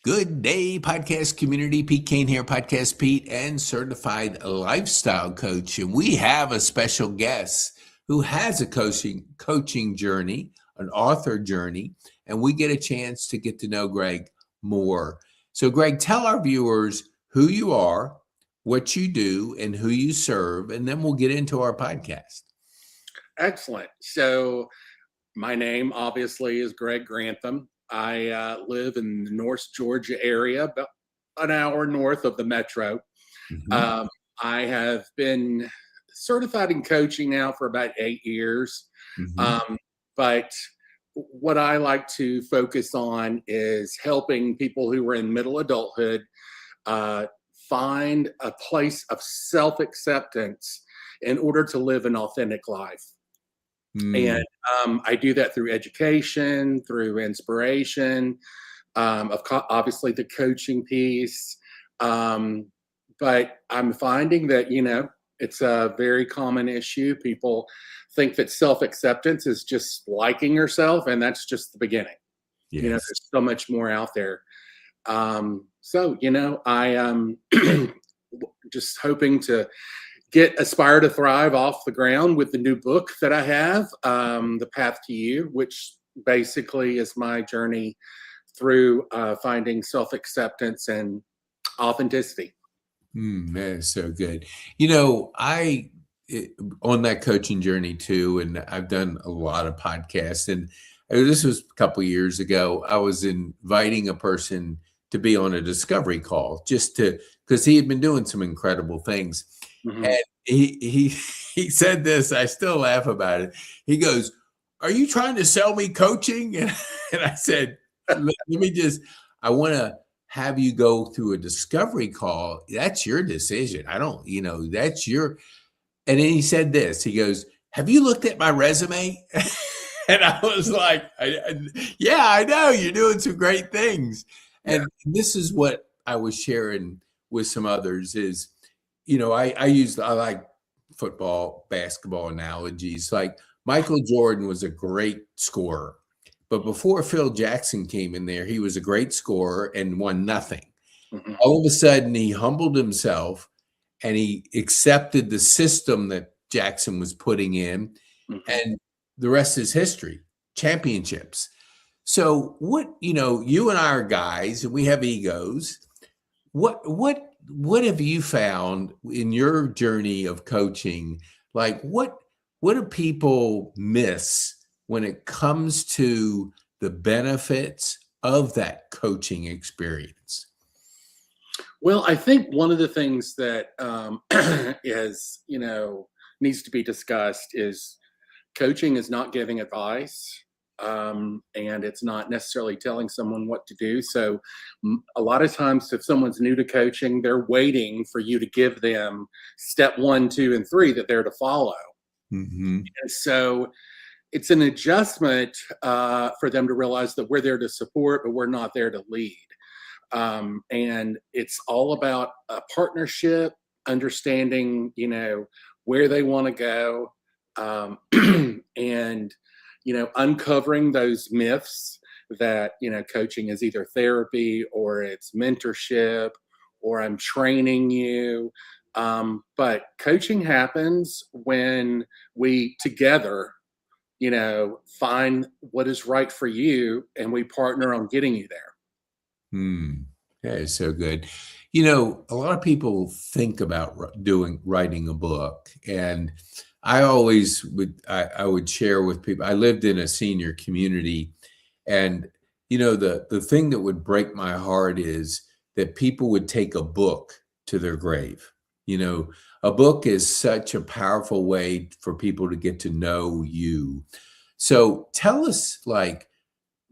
Good day, podcast community. PeteKane here, Podcast Pete, and certified lifestyle coach. And we have a special guest who has a coaching journey, an author journey, and we get a chance to get to know Greg more. So, Greg, tell our viewers who you are, what you do, and who you serve, and then we'll get into our podcast. Excellent. So, my name obviously is Greg Grantham. I live in the North Georgia area, about an hour north of the metro. Mhm. I have been certified in coaching now for about 8 years. Mhm. Um, but what I like to focus on is helping people who are in middle adulthood uh, find a place of self acceptance in order to live an authentic life. And Mm. I do that through education, through inspiration, obviously the coaching piece. Um, but I'm finding that, it's a very common issue. People think that self acceptance is just liking yourself, and that's just the beginning. Yes. There's so much more out there. I am just hoping to get Aspire to Thrive off the ground with the new book that I have, The Path to You, which basically is my journey through finding self acceptance and authenticity. That is so good. You know, I eh, on that coaching journey too, and I've done a lot of podcasts. And this was a couple years ago. I was inviting a person to be on a discovery call just to because he had been doing some incredible things. Hmm. And he he said this. I still laugh about it. He goes, "Are you trying to sell me coaching?" And I said, let me just. I want to have you go through a discovery call. That's your decision. I don't, that's your. And then he said this. He goes, "Have you looked at my resume?" And I was like, "Yeah, I know you're doing some great things." Yeah. And this is what I was sharing with some others is, I like football, basketball analogies. Like Michael Jordan was a great scorer, but before Phil Jackson came in there, he was a great scorer and won nothing. Hmm. All of a sudden, he humbled himself and he accepted the system that Jackson was putting in, Hmm. and the rest is history, championships. So, you and I are guys and we have egos. What have you found in your journey of coaching? Like what do people miss when it comes to the benefits of that coaching experience? Well, I think one of the things that is, needs to be discussed is coaching is not giving advice, and it's not necessarily telling someone what to do. So, a lot of times, if someone's new to coaching, they're waiting for you to give them step one, two, and three that they're to follow. Mhm. And so, it's an adjustment for them to realize that we're there to support, but we're not there to lead. And it's all about a partnership, understanding, where they want to go, and uncovering those myths that coaching is either therapy or it's mentorship or I'm training you. But coaching happens when we together find what is right for you and we partner on getting you there. Hmm. That is so good. A lot of people think about writing a book, and I would share with people. I lived in a senior community, and the thing that would break my heart is that people would take a book to their grave. You know, a book is such a powerful way for people to get to know you. So tell us, like,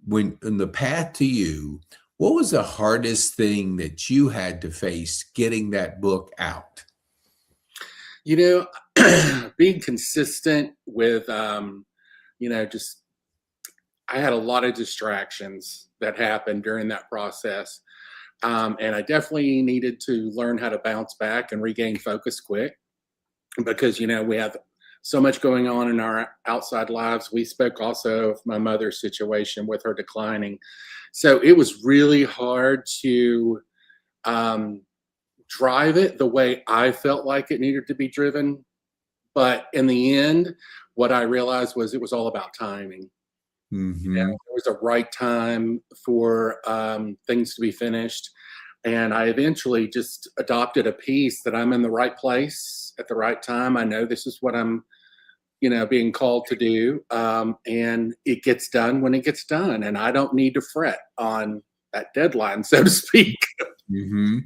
when in the path to you, what was the hardest thing that you had to face getting that book out? You being consistent with, just I had a lot of distractions that happened during that process. And I definitely needed to learn how to bounce back and regain focus quick because, we have so much going on in our outside lives. We spoke also of my mother's situation with her declining. So it was really hard to um, drive it the way I felt like it needed to be driven. But in the end, what I realized was it was all about timing. Hmm. There was a right time for things to be finished. And I eventually just adopted a piece that I'm in the right place at the right time. I know this is what I'm, being called to do. And it gets done when it gets done. And I don't need to fret on that deadline, so to speak. Hmm.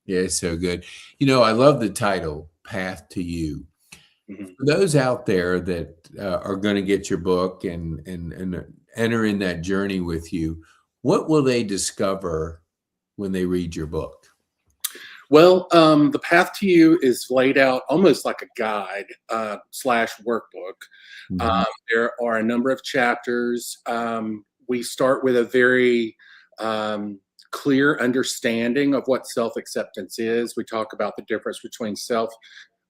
Yeah, it's so good. I love the title, Path to You. Mhm. For those out there that are going to get your book and enter in that journey with you, what will they discover when they read your book? Well, the path to you is laid out almost like a guide slash workbook. Hmm. There are a number of chapters. We start with a very clear understanding of what self acceptance is. We talk about the difference between self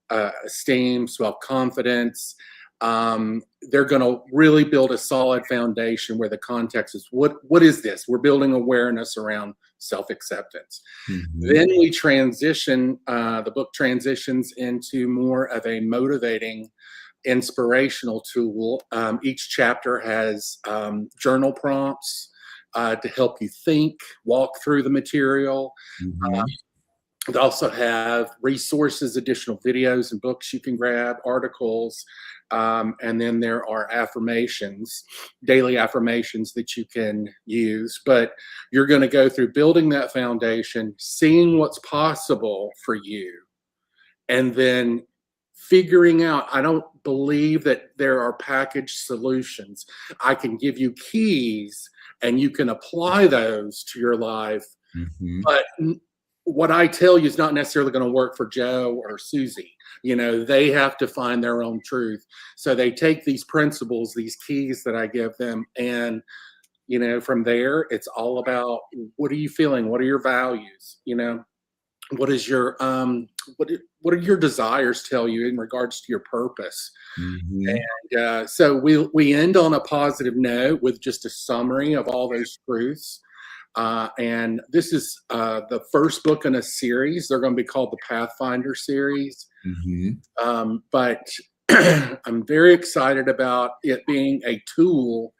esteem, self confidence. They're going to really build a solid foundation where the context is what is this? We're building awareness around self acceptance. Hmm. Then we transition. The book transitions into more of a motivating, inspirational tool. Each chapter has journal prompts to help you think, walk through the material. Hmm. They also have resources, additional videos and books you can grab, articles, and then there are affirmations, daily affirmations that you can use. But you're going to go through building that foundation, seeing what's possible for you, and then figuring out. I don't believe that there are packaged solutions. I can give you keys and you can apply those to your life, Hmm. but what I tell you is not necessarily going to work for Joe or Susie. They have to find their own truth. So they take these principles, these keys that I give them, and from there, it's all about what are you feeling? What are your values? What is your what are your desires tell you in regards to your purpose? Hmm. So we end on a positive note with just a summary of all those truths. And this is the first book in a series. They're going to be called the Pathfinder series. Hmm. But I'm very excited about it being a tool,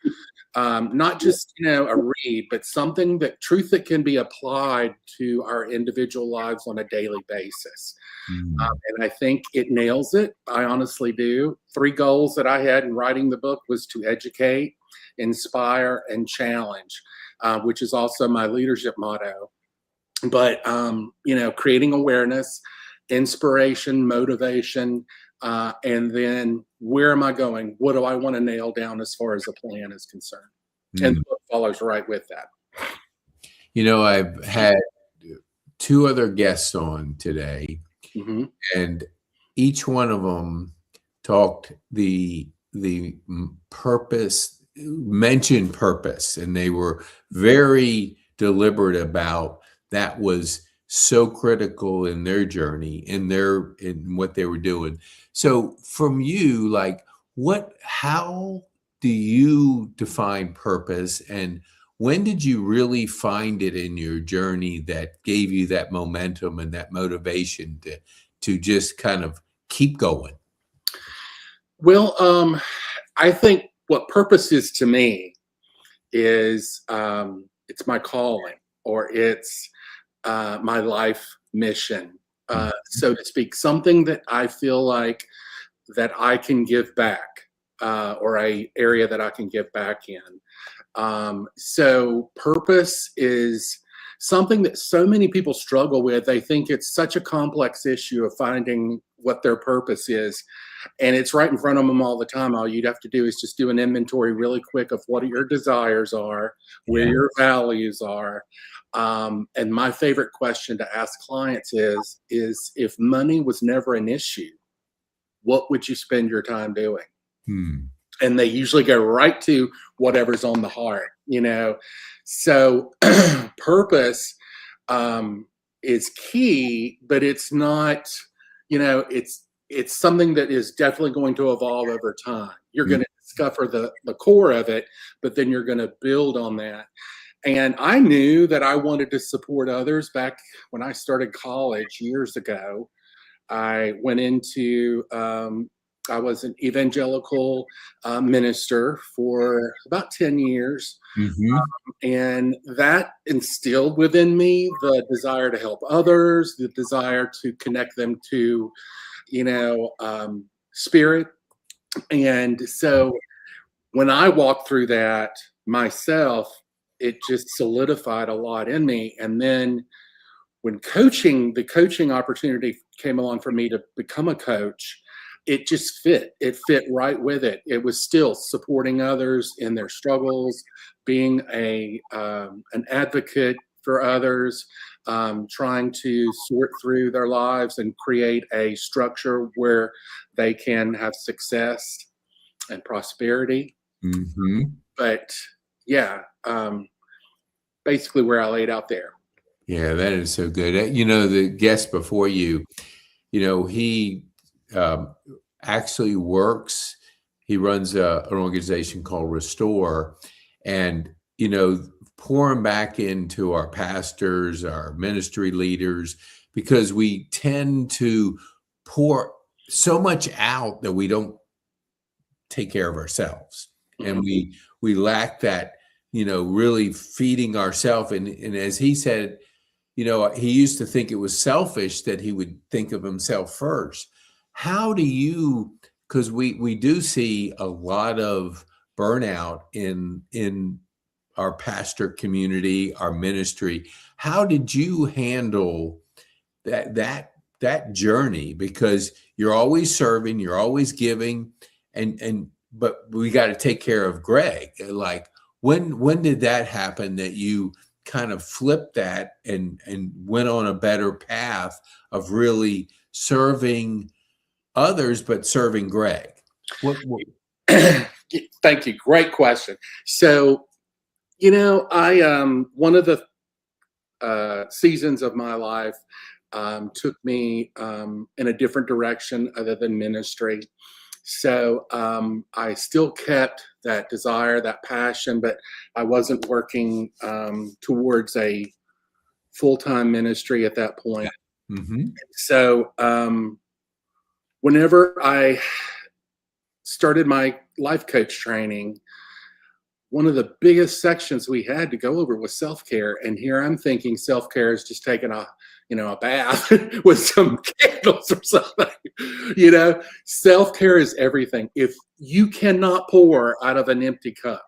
not just a read, but something that truth that can be applied to our individual lives on a daily basis. Hmm. And I think it nails it. I honestly do. 3 goals that I had in writing the book was to educate, inspire, and challenge, which is also my leadership motto. But creating awareness, inspiration, motivation, and then where am I going? What do I want to nail down as far as a plan is concerned? And the book follows right with that. I've had 2 other guests on today, Hmm. and each one of them talked the purpose, mentioned purpose, and they were very deliberate about that was so critical in their journey, in what they were doing. So from you, like, how do you define purpose, and when did you really find it in your journey that gave you that momentum and that motivation to just kind of keep going? Well, I think what purpose is to me is it's my calling, or it's my life mission, Mhm. so to speak. Something that I feel like that I can give back, or a area that I can give back in. So purpose is something that so many people struggle with. They think it's such a complex issue of finding what their purpose is. And it's right in front of them all the time. All you'd have to do is just do an inventory really quick of what your desires are, where Yeah. your values are. And my favorite question to ask clients is if money was never an issue, what would you spend your time doing? Hmm. And they usually go right to whatever's on the heart. So purpose um, is key, but it's not, it's it's something that is definitely going to evolve over time. You're Mm, going to discover the core of it, but then you're going to build on that. And I knew that I wanted to support others back when I started college years ago. I went into, I was an evangelical minister for about 10 years. mhm. And that instilled within me the desire to help others, the desire to connect them to, spirit. And so when I walked through that myself, it just solidified a lot in me. And then when the coaching opportunity came along for me to become a coach, it just fit. It fit right with it. It was still supporting others in their struggles, being an advocate for others, trying to sort through their lives and create a structure where they can have success and prosperity. Mhm. But yeah, basically where I laid out there. Yeah, that is so good. The guest before you, he um, actually works. He runs an organization called Restore, and pouring back into our pastors, our ministry leaders, because we tend to pour so much out that we don't take care of ourselves, and Mhm. we lack that, really feeding ourselves. And as he said, he used to think it was selfish that he would think of himself first. How do you, because we do see a lot of burnout in our pastor community, our ministry. How did you handle that journey? Because you're always serving, you're always giving, and but we got to take care of Greg. Like, when did that happen, that you kind of flipped that and went on a better path of really serving others, but serving Greg? What Thank you. Great question. So, I one of the seasons of my life took me in a different direction other than ministry. So I still kept that desire, that passion, but I wasn't working towards a full time ministry at that point. Mhm. So whenever I started my life coach training, one of the biggest sections we had to go over was self-care. And here I'm thinking self-care is just taking a bath with some candles or something. Self-care is everything. If you cannot pour out of an empty cup,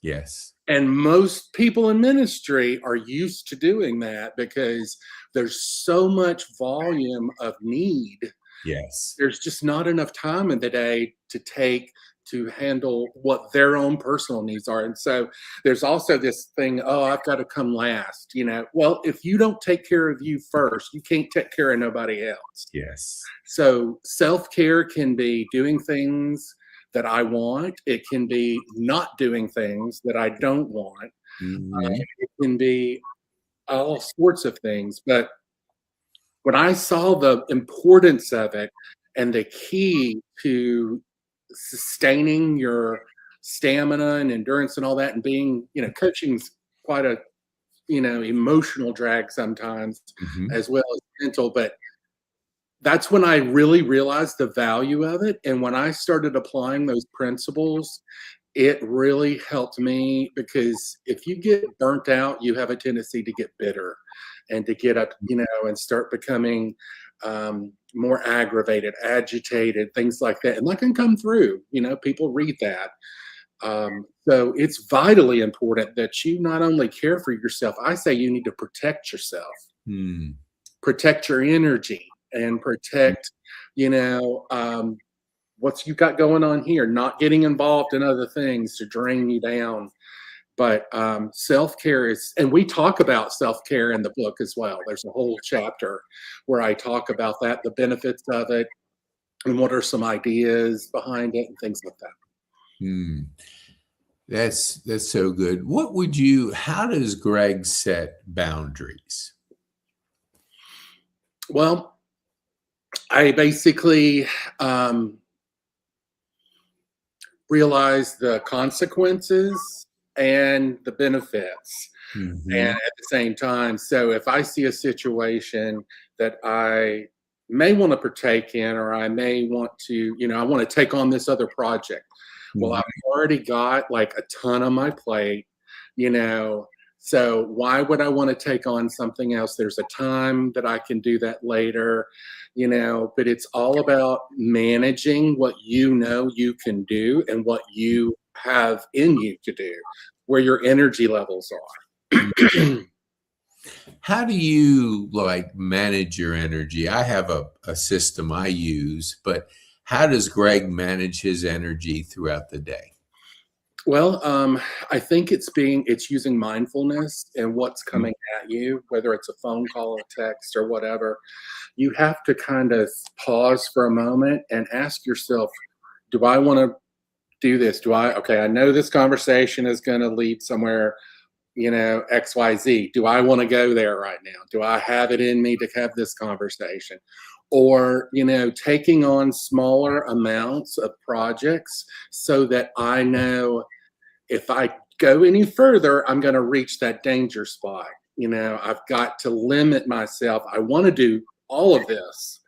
Yes. and most people in ministry are used to doing that because there's so much volume of need, Yes. there's just not enough time in the day to handle what their own personal needs are. And so there's also this thing, oh, I've got to come last. Well, if you don't take care of you first, you can't take care of nobody else. Yes. So self-care can be doing things that I want. It can be not doing things that I don't want. Mhm. It can be all sorts of things. But when I saw the importance of it and the key to sustaining your stamina and endurance and all that, and being, coaching's quite a, emotional drag sometimes, Mhm. as well as mental. But that's when I really realized the value of it. And when I started applying those principles, it really helped me, because if you get burnt out, you have a tendency to get bitter and to get up, and start becoming more aggravated, agitated, things like that. And that can come through, people read that. So it's vitally important that you not only care for yourself, I say you need to protect yourself, Mm. protect your energy, and protect, you know, um, what you got going on here, not getting involved in other things to drain you down. But self-care is, and we talk about self-care in the book as well. There's a whole chapter where I talk about that, the benefits of it, and what are some ideas behind it and things like that. Mm. That's so good. How does Greg set boundaries? Well, I basically realize the consequences and the benefits, and Hmm. at the same time, so if I see a situation that I may want to partake in, or I may want to, I want to take on this other project. Well, I've Hmm. already got like a ton on my plate, you know. So why would I want to take on something else? There's a time that I can do that later, but it's all about managing what you know you can do and what you have in you to do, where your energy levels are. How do you like manage your energy? I have a system I use, but how does Greg manage his energy throughout the day? Well, I think it's using mindfulness and what's coming at you, whether it's a phone call, a text, or whatever. You have to kind of pause for a moment and ask yourself, do I want to do this? Okay, I know this conversation is going to lead somewhere, XYZ. Do I want to go there right now? Do I have it in me to have this conversation? Or, taking on smaller amounts of projects so that I know if I go any further, I'm going to reach that danger spot. I've got to limit myself. I want to do all of this,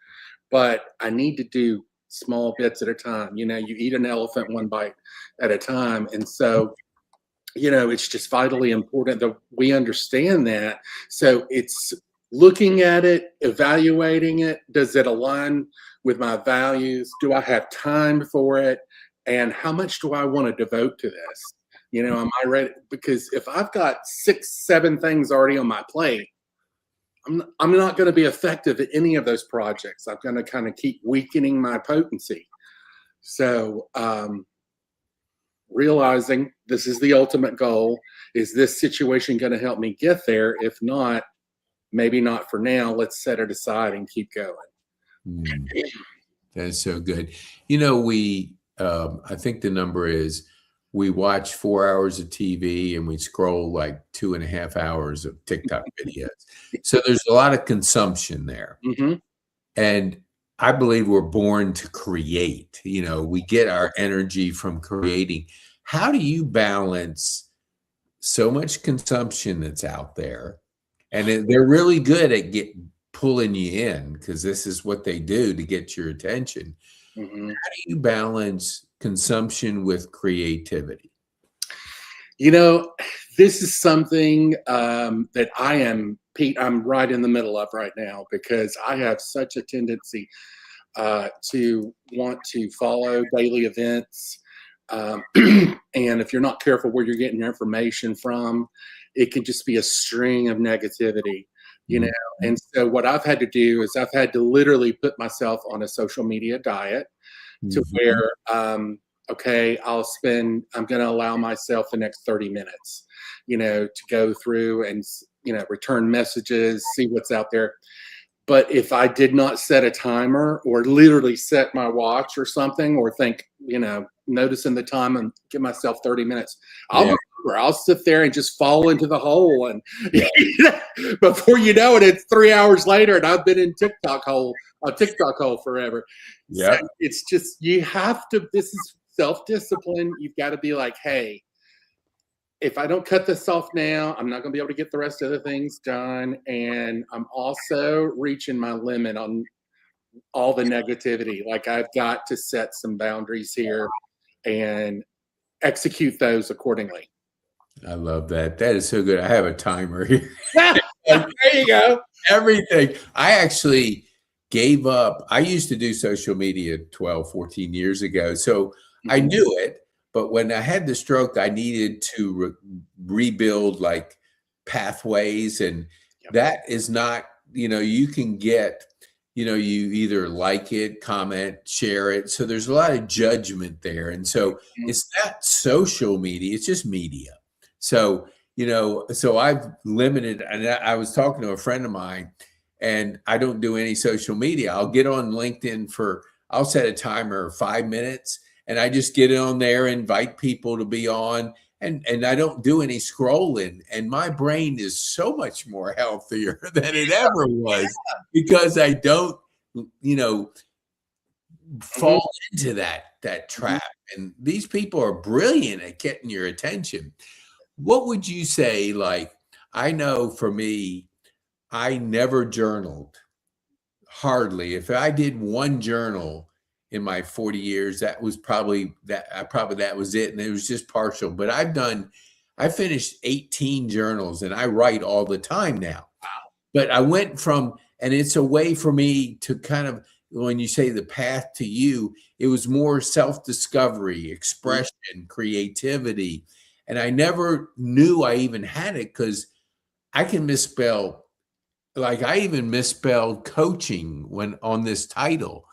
but I need to do small bits at a time. You eat an elephant one bite at a time. And so, it's just vitally important that we understand that. So it's looking at it, evaluating it. Does it align with my values? Do I have time for it? And how much do I want to devote to this? Am I ready? Because if I've got 6, 7 things already on my plate, I'm not going to be effective at any of those projects. I'm going to kind of keep weakening my potency. So, realizing this is the ultimate goal. Is this situation going to help me get there? If not, maybe not for now. Let's set it aside and keep going. Mm, that's so good. I think the number is we watch 4 hours of TV and we scroll like 2.5 hours of TikTok videos. So there's a lot of consumption there. Hmm. And I believe we're born to create. We get our energy from creating. How do you balance so much consumption that's out there? And they're really good at pulling you in because this is what they do to get your attention. Hmm. How do you balance consumption with creativity? You know, this is something that Pete, I'm right in the middle of right now because I have such a tendency to want to follow daily events. And if you're not careful where you're getting your information from, it can just be a string of negativity, you know. Mhm. And so, what I've had to do is I've had to literally put myself on a social media diet to Mhm. where, okay, I'm going to allow myself the next 30 minutes, to go through and, return messages, see what's out there. But if I did not set a timer or literally set my watch or something, or think, noticing the time and give myself 30 minutes, Yeah, I'll sit there and just fall into the hole. And yeah, before you know it, it's 3 hours later and I've been in a TikTok hole forever. So yep. it's just, this is self-discipline. You've got to be like, hey, if I don't cut this off now, I'm not going to be able to get the rest of the things done. And I'm also reaching my limit on all the negativity. Like I've got to set some boundaries here and execute those accordingly. I love that. That is so good. I have a timer here. There you go. Everything. I actually gave up. I used to do social media 12, 14 years ago. So I Mhm. knew it. But when I had the stroke, I needed to rebuild like pathways. And Yep. that is not, you can get, you either like it, comment, share it. So there's a lot of judgment there. And so Mhm. it's not social media, it's just media. So so I've limited, and I was talking to a friend of mine, and I don't do any social media. I'll get on LinkedIn I'll set a timer of 5 minutes, and I just get on there, invite people to be on, and I don't do any scrolling. And my brain is so much more healthier than it ever was because I don't you know, Mhm. fall into that Mhm. trap. And these people are brilliant at getting your attention. What would you say? Like, I know for me, I never journaled, hardly. If I did one journal in my 40 years, that was probably that. I probably that was it, and it was just partial. But I finished 18 journals, and I write all the time now. But I went from, and it's a way for me to kind of, when you say the path to you, it was more self-discovery, Mhm. expression, creativity. And I never knew I even had it because I can misspell, like I even misspelled coaching when on this title.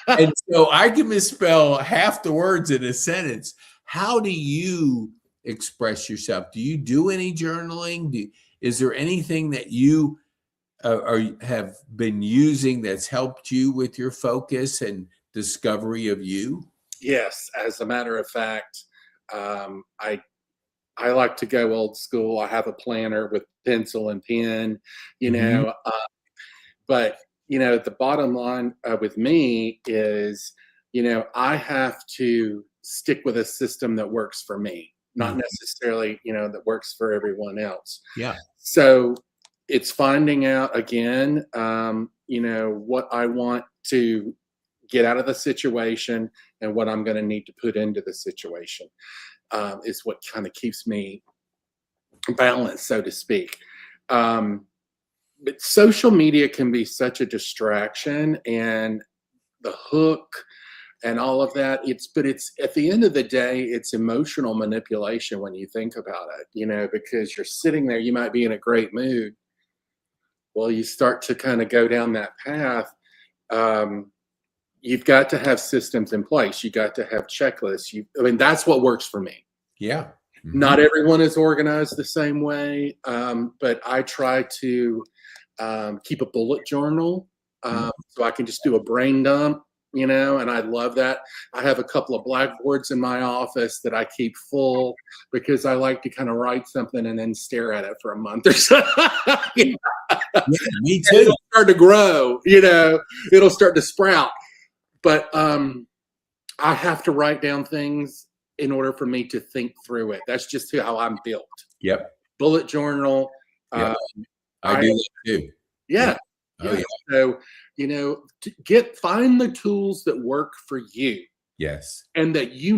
And so I can misspell half the words in a sentence. How do you express yourself? Do you do any journaling? Is there anything that you have been using that's helped you with your focus and discovery of you? Yes, as a matter of fact, um, I I like to go old school. I have a planner with pencil and pen, you Mhm. know, but, the bottom line, with me is, I have to stick with a system that works for me, not Mhm. necessarily, that works for everyone else. Yeah. So it's finding out again, what I want to get out of the situation and what I'm going to need to put into the situation, is what kind of keeps me balanced, so to speak. Um, but social media can be such a distraction, and the hook and all of that. It's at the end of the day, it's emotional manipulation when you think about it, because you're sitting there, you might be in a great mood. Well, you start to kind of go down that path. Um, you've got to have systems in place. You got to have checklists. I mean, that's what works for me. Yeah. Mhm. Not everyone is organized the same way, but I try to keep a bullet journal, Mhm. so I can just do a brain dump, and I love that. I have a couple of blackboards in my office that I keep full because I like to kind of write something and then stare at it for a month or so. Yeah, yeah, me And too. it'll start to grow, it'll start to sprout. But I have to write down things in order for me to think through it. That's just how I'm built. Yep. Bullet journal. Yep. Uh, I I do that too. Yeah. Yeah, Oh, yeah. yeah. So find the tools that work for you Yes. and that you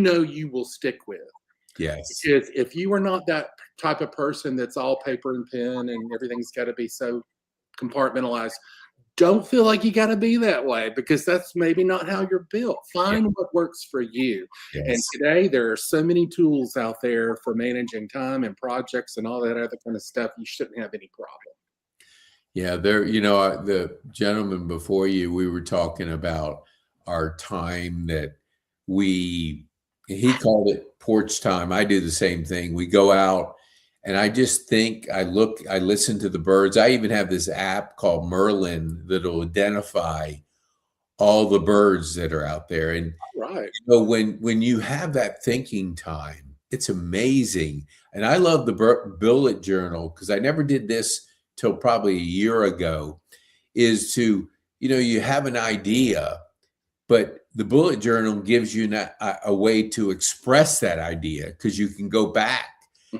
will stick with. Yes. Because if you are not that type of person that's all paper and pen and everything's got to be so compartmentalized, don't feel like you got to be that way because that's maybe not how you're built. Yeah. Find what works for you. And Yes. today there are so many tools out there for managing time and projects and all that other kind of stuff. You shouldn't have any problem. Yeah, the gentleman before you, we were talking about our time that we, he called it porch time. I do the same thing. We go out and I just think, I listen to the birds. I even have this app called Merlin that'll identify all the birds that are out there. And Right. when you have that thinking time, it's amazing. And I love the bullet journal because I never did this till probably a year ago. Is to, you have an idea, but the bullet journal gives you a way to express that idea because you can go back.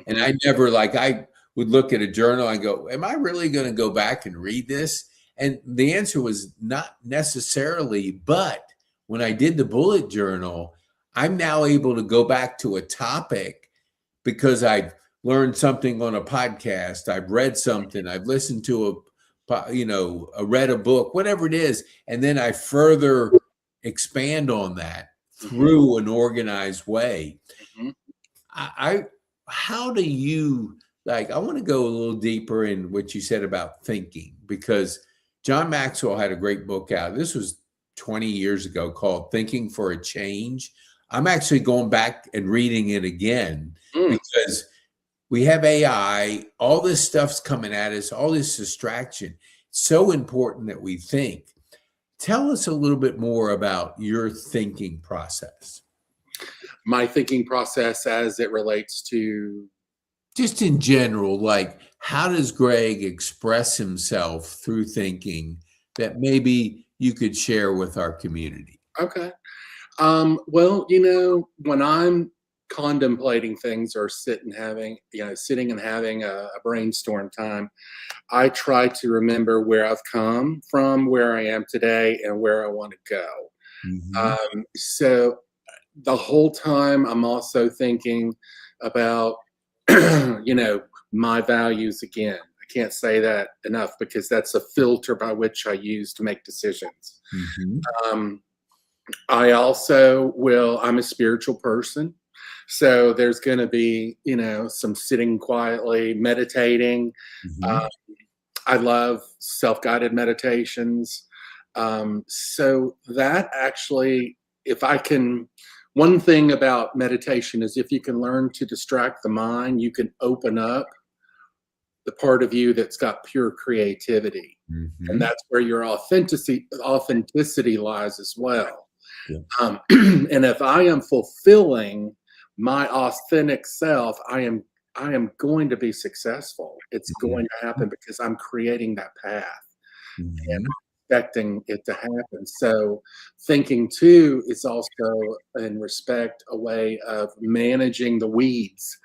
And Mhm. I never, like, I would look at a journal and go, am I really going to go back and read this? And the answer was not necessarily. But when I did the bullet journal, I'm now able to go back to a topic because I've learned something on a podcast, I've read something, I've listened to read a book, whatever it is, and then I further expand on that Mhm. through an organized way. Mhm. I how do you, like, I want to go a little deeper in what you said about thinking, because John Maxwell had a great book out. This was 20 years ago, called Thinking for a Change. I'm actually going back and reading it again Mm. because we have AI, all this stuff's coming at us, all this distraction. It's so important that we think. Tell us a little bit more about your thinking process. My thinking process as it relates to Just in general, like, how does Greg express himself through thinking that maybe you could share with our community? Okay. Well, when I'm contemplating things or sitting and having a brainstorm time, I try to remember where I've come from, where I am today, and where I want to go. Hmm. So the whole time, I'm also thinking about, my values again. I can't say that enough because that's a filter by which I use to make decisions. Hmm. Um, I'm a spiritual person. So there's going to be, some sitting quietly, meditating. Hmm. Uh, I love self guided meditations. So that actually, if I can, one thing about meditation is if you can learn to distract the mind, you can open up the part of you that's got pure creativity. And Hmm. that's where your authenticity lies as well. Yeah. And if I am fulfilling my authentic self, I am going to be successful. It's going to happen because I'm creating that path and Hmm. expecting it to happen. So thinking too is also in respect a way of managing the weeds.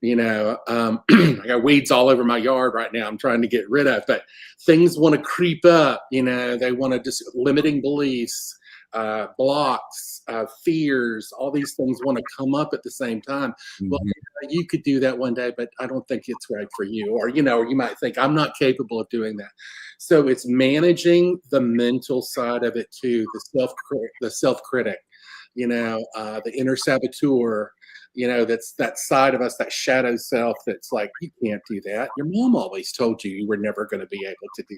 I got weeds all over my yard right now. I'm trying to get rid of, but things want to creep up. They want to just limiting beliefs, blocks, fears. All these things want to come up at the same time. Well, Hmm. you could do that one day, but I don't think it's right for you. Or you might think I'm not capable of doing that. So it's managing the mental side of it too. The self critic. The inner saboteur, that's that side of us, that shadow self that's like, you can't do that. Your mom always told you were never going to be able to do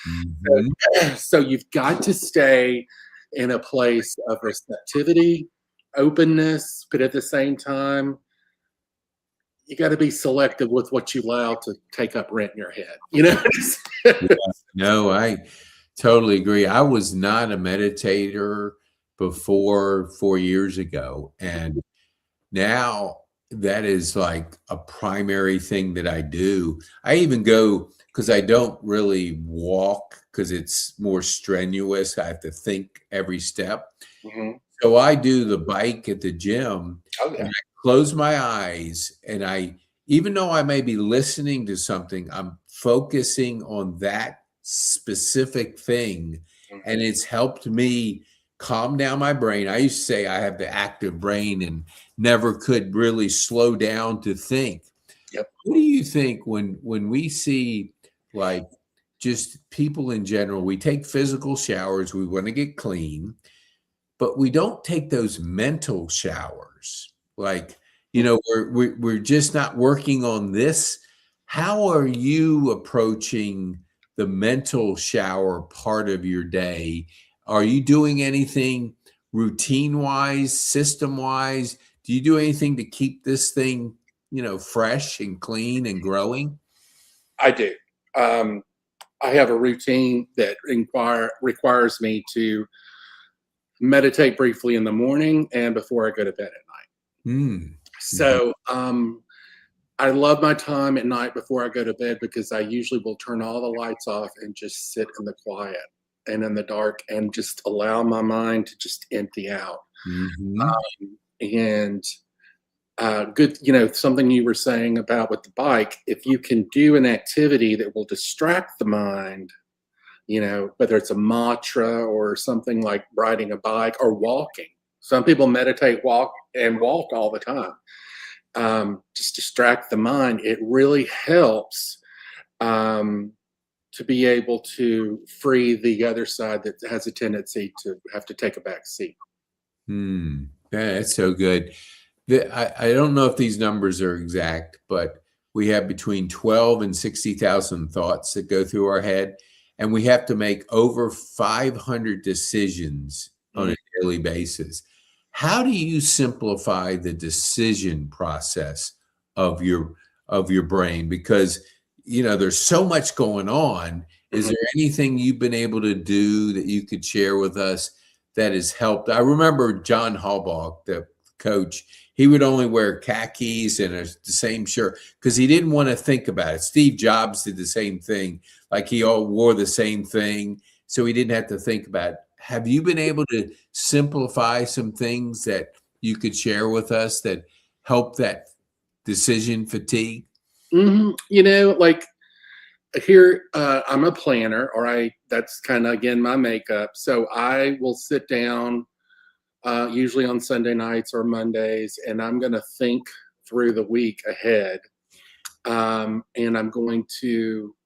Hmm. this. So you've got to stay in a place of receptivity, openness, but at the same time, you got to be selective with what you allow to take up rent in your head. Yeah. No, I totally agree. I was not a meditator before 4 years ago. And now that is like a primary thing that I do. I even go because I don't really walk because it's more strenuous. I have to think every step. Mhm. So I do the bike at the gym Oh and yeah. I close my eyes and even though I may be listening to something, I'm focusing on that specific thing. And Mhm. it's helped me calm down my brain. I used to say I have the active brain and never could really slow down to think. Yep. What do you think when we see like just people in general, we take physical showers, we want to get clean, but we don't take those mental showers. Like, we're just not working on this. How are you approaching the mental shower part of your day? Are you doing anything routine wise, system wise? Do you do anything to keep this thing, fresh and clean and growing? I do. Um, I have a routine that requires me to meditate briefly in the morning and before I go to bed at night. Mm. Mhm. So I love my time at night before I go to bed because I usually will turn all the lights off and just sit in the quiet and in the dark and just allow my mind to just empty out. Mhm. And good, something you were saying about with the bike, if you can do an activity that will distract the mind, whether it's a mantra or something like riding a bike or walking. Some people meditate, walk all the time. Just distract the mind. It really helps um, to be able to free the other side that has a tendency to have to take a back seat. Hmm. Yeah, that's so good. I don't know if these numbers are exact, but we have between 12 and 60,000 thoughts that go through our head, and we have to make over 500 decisions on Mhm. a daily basis. How do you simplify the decision process of your brain? Because there's so much going on. Is Mhm. there anything you've been able to do that you could share with us that has helped? I remember John Harbaugh, the coach, he would only wear khakis and the same shirt because he didn't want to think about it. Steve Jobs did the same thing. Like he all wore the same thing. so he didn't have to think about it. Have you been able to simplify some things that you could share with us that help that decision fatigue? You know, like here, I'm a planner, or that's kind of again my makeup. So I will sit down usually on Sunday nights or Mondays, and I'm going to think through the week ahead. And I'm going to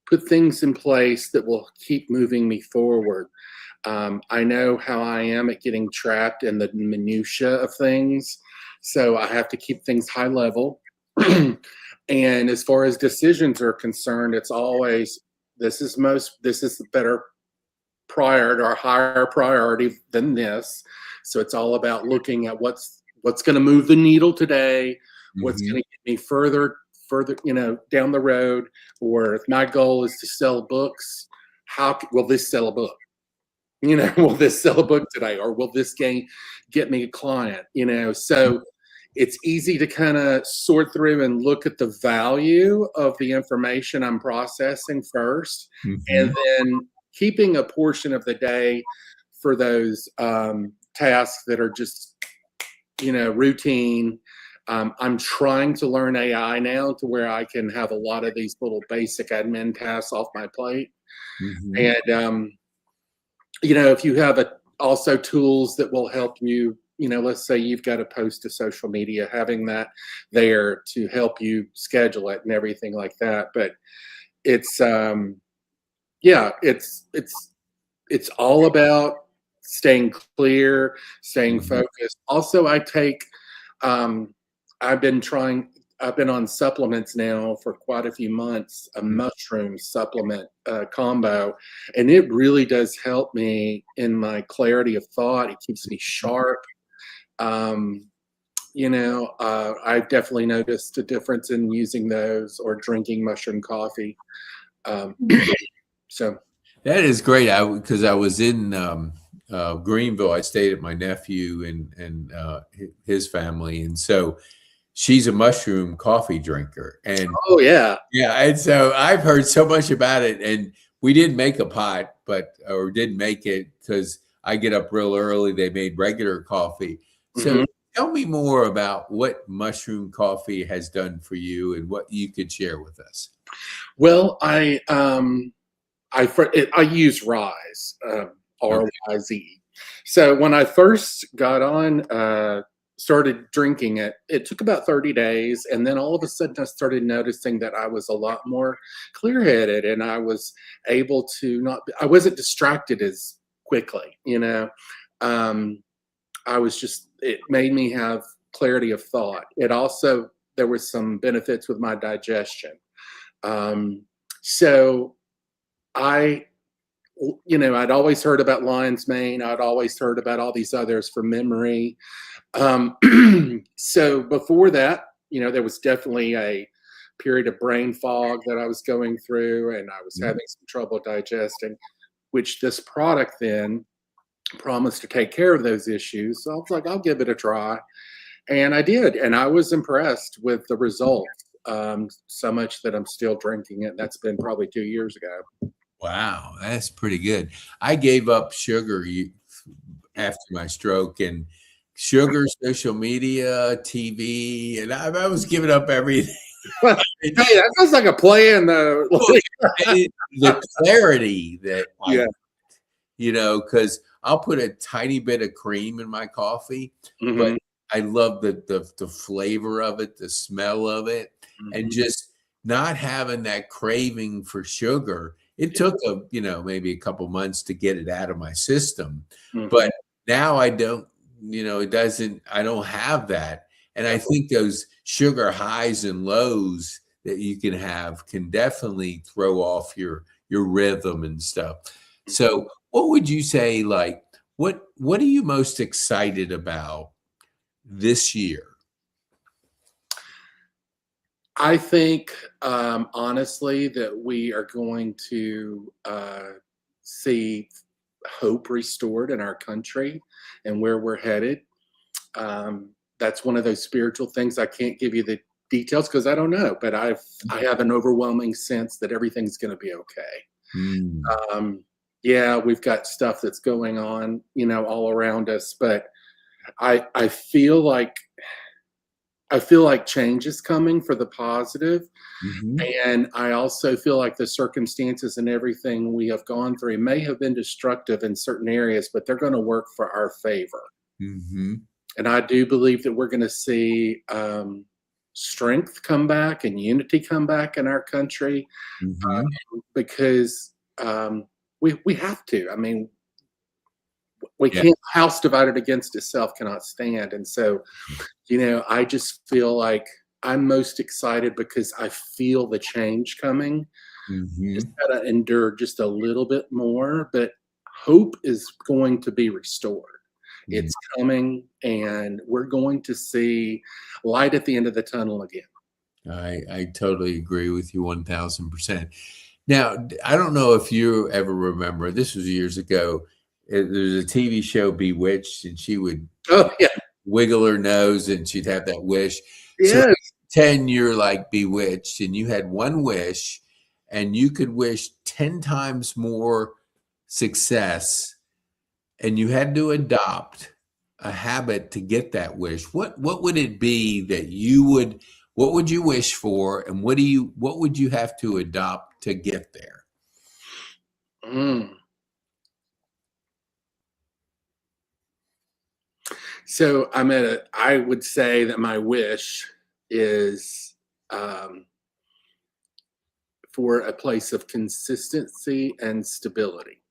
put things in place that will keep moving me forward. I know how I am at getting trapped in the minutia of things, so I have to keep things high level. And as far as decisions are concerned, it's always this is the better prior or higher priority than this. So it's all about looking at what's going to move the needle today, what's Mhm. going to get me further, down the road. Or if my goal is to sell books, will this sell a book? Will this sell a book today, or will this get me a client? So it's easy to kind of sort through and look at the value of the information I'm processing first, and Mhm. then keeping a portion of the day for those tasks that are just routine. I'm trying to learn AI now to where I can have a lot of these little basic admin tasks off my plate. Mhm. And if you have also tools that will help you, let's say you've got to post to social media, having that there to help you schedule it and everything like that. But it's yeah, it's all about staying clear, staying Mhm. focused. Also, um, I've been trying. I've been on supplements now for quite a few months, a mushroom supplement combo, and it really does help me in my clarity of thought. It keeps me sharp. Um, I've definitely noticed a difference in using those or drinking mushroom coffee. Um, so, That is great. Because I was in Greenville. I stayed at my nephew and his family, and so she's a mushroom coffee drinker, and oh yeah. yeah, and so I've heard so much about it, and we didn't make a pot, or didn't make it because I get up real early. They made regular coffee. So Mhm. tell me more about what mushroom coffee has done for you and what you could share with us. Well, I use Rise, Okay. RYZ. So when I first got on, started drinking it, it took about 30 days, and then all of a sudden I started noticing that I was a lot more clear-headed, and I was able to not. I wasn't distracted as quickly. Um, I was just. It made me have clarity of thought. It also there was some benefits with my digestion. So I I'd always heard about lion's mane. I'd always heard about all these others for memory. Um, so before that, there was definitely a period of brain fog that I was going through, and I was Mhm. having some trouble digesting, which this product then promised to take care of those issues. So I was like, I'll give it a try. And I did. And I was impressed with the results, so much that I'm still drinking it. That's been probably 2 years ago. Wow, that's pretty good. I gave up sugar after my stroke, and sugar, social media, TV, and I was giving up everything. Hey, that sounds like a plan, though. Well, the clarity that Yeah. because I'll put a tiny bit of cream in my coffee, but Mhm, I love the flavor of it, the smell of it, and mhm. just not having that craving for sugar. It Yeah. took maybe a couple months to get it out of my system, Mhm. but now I don't, I don't have that. And I Yep. think those sugar highs and lows that you can have can definitely throw off your rhythm and stuff. Mhm. So what would you say, like, what are you most excited about this year? I think, honestly, that we are going to see hope restored in our country and where we're headed. That's one of those spiritual things. I can't give you the details because I don't know, but I have an overwhelming sense that everything's going to be okay. Mm, Um, Yeah, we've got stuff that's going on, all around us, but I feel like change is coming for the positive, Mhm. and I also feel like the circumstances and everything we have gone through may have been destructive in certain areas, but they're gonna work for our favor. Mhm. And I do believe that we're gonna see, strength come back and unity come back in our country, Mhm. because, we have to. I mean, we Yeah. can't house divided against itself cannot stand, and so, I just feel like I'm most excited because I feel the change coming. Just Mhm. gotta endure just a little bit more, but hope is going to be restored. Mm. It's coming, and we're going to see light at the end of the tunnel again. I totally agree with you 1000%. Now, I don't know if you ever remember, this was years ago. There's a TV show, Bewitched, and she would Oh, yeah. wiggle her nose and she'd have that wish. So Yes. 10, you're like bewitched, and you had one wish, and you could wish 10 times more success, and you had to adopt a habit to get that wish. What would it be that what would you wish for, and what would you have to adopt to get there? Mm. So I would say that my wish is, um, for a place of consistency and stability,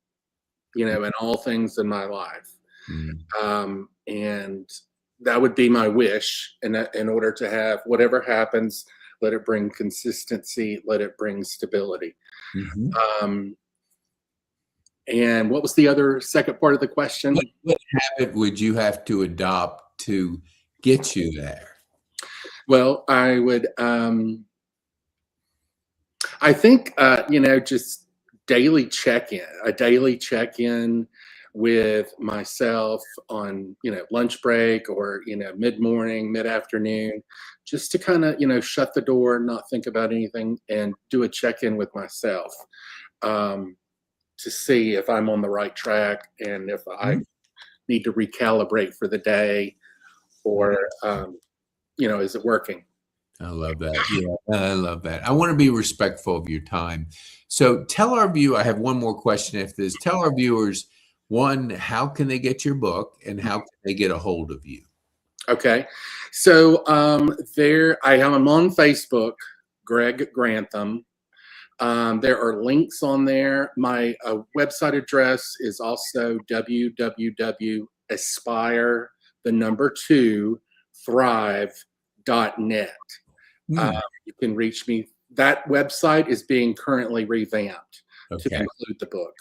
in all things in my life. Mm, And that would be my wish. And in order to have whatever happens, let it bring consistency, let it bring stability. mhm. Um, and what was the other second part of the What question? what habit would you have to adopt to get you there? Well, I think, just a daily check in with myself on, lunch break or, mid morning, mid afternoon, just to kind of, shut the door, not think about anything, and do a check in with myself, um, to see if I'm on the right track and if I Mhm. need to recalibrate for the day, or, is it working? I love that. Yeah, I love that. I want to be respectful of your time. So tell our view, I have one more question after this. Tell our viewers, one, how can they get your book, and how can they get a hold of you? Okay. So I am on Facebook, Greg Grantham. There are links on there. My website address is also www.aspire, the number two, thrive.net. Uh, Hmm, you can reach me. That website is being currently revamped to okay. include the book.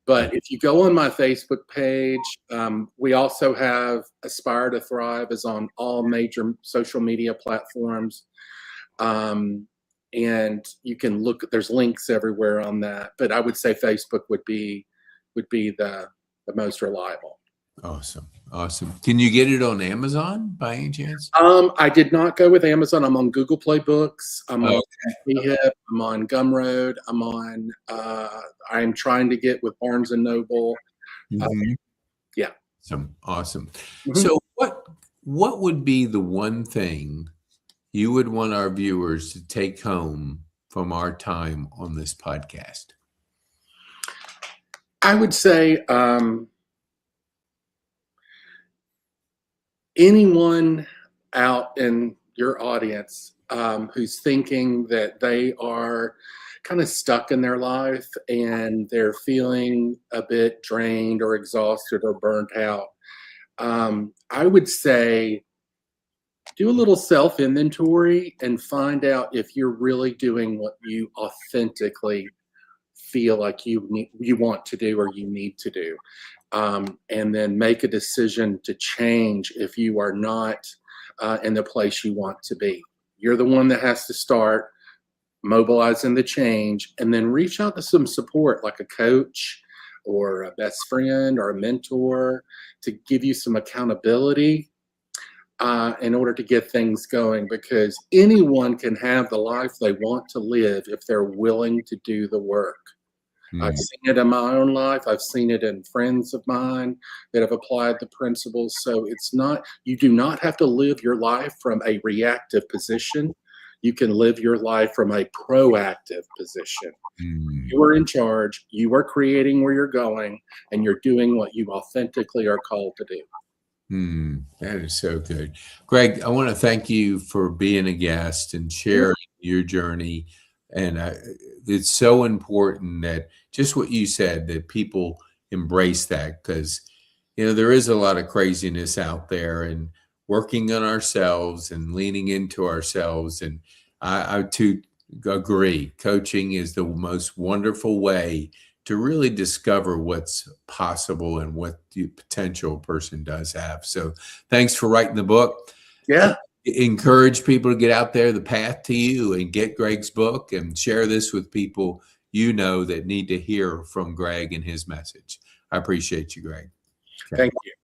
But if you go on my Facebook page, we also have Aspire to Thrive is on all major social media platforms. Um, and you can look, there's links everywhere on that. But I would say Facebook would be the most reliable. Awesome. Awesome. Can you get it on Amazon by any chance? I did not go with Amazon. I'm on Google Play Books. I'm on Oh, Hip. I'm on Gumroad. I'm trying to get with Barnes and Noble. Uh, mhm. yeah. Awesome. Awesome. Mhm. So what would be the one thing you would want our viewers to take home from our time on this podcast? I would say, anyone out in your audience, who's thinking that they are kind of stuck in their life and they're feeling a bit drained or exhausted or burnt out, I would say do a little self inventory and find out if you're really doing what you authentically feel like you want to do or you need to do, and then make a decision to change if you are not in the place you want to be. You're the one that has to start mobilizing the change, and then reach out to some support like a coach or a best friend or a mentor to give you some accountability, in order to get things going, because anyone can have the life they want to live if they're willing to do the work. I've Mm, seen it in my own life. I've seen it in friends of mine that have applied the principles. So it's not, you do not have to live your life from a reactive position. You can live your life from a proactive position. mm. You are in charge, you are creating where you're going, and you're doing what you authentically are called to do. That is so good. Greg, I want to thank you for being a guest and Yeah. sharing your journey. And it's so important that just what you said, that people embrace that, because, there is a lot of craziness out there, and working on ourselves and leaning into ourselves. And I too agree. Coaching is the most wonderful way to really discover what's possible and what the potential person does have. So thanks for writing the book. Yeah. Encourage people to get out there, the path to you, and get Greg's book and share this with people that need to hear from Greg and his message. I appreciate you, Greg. Okay. Thank you.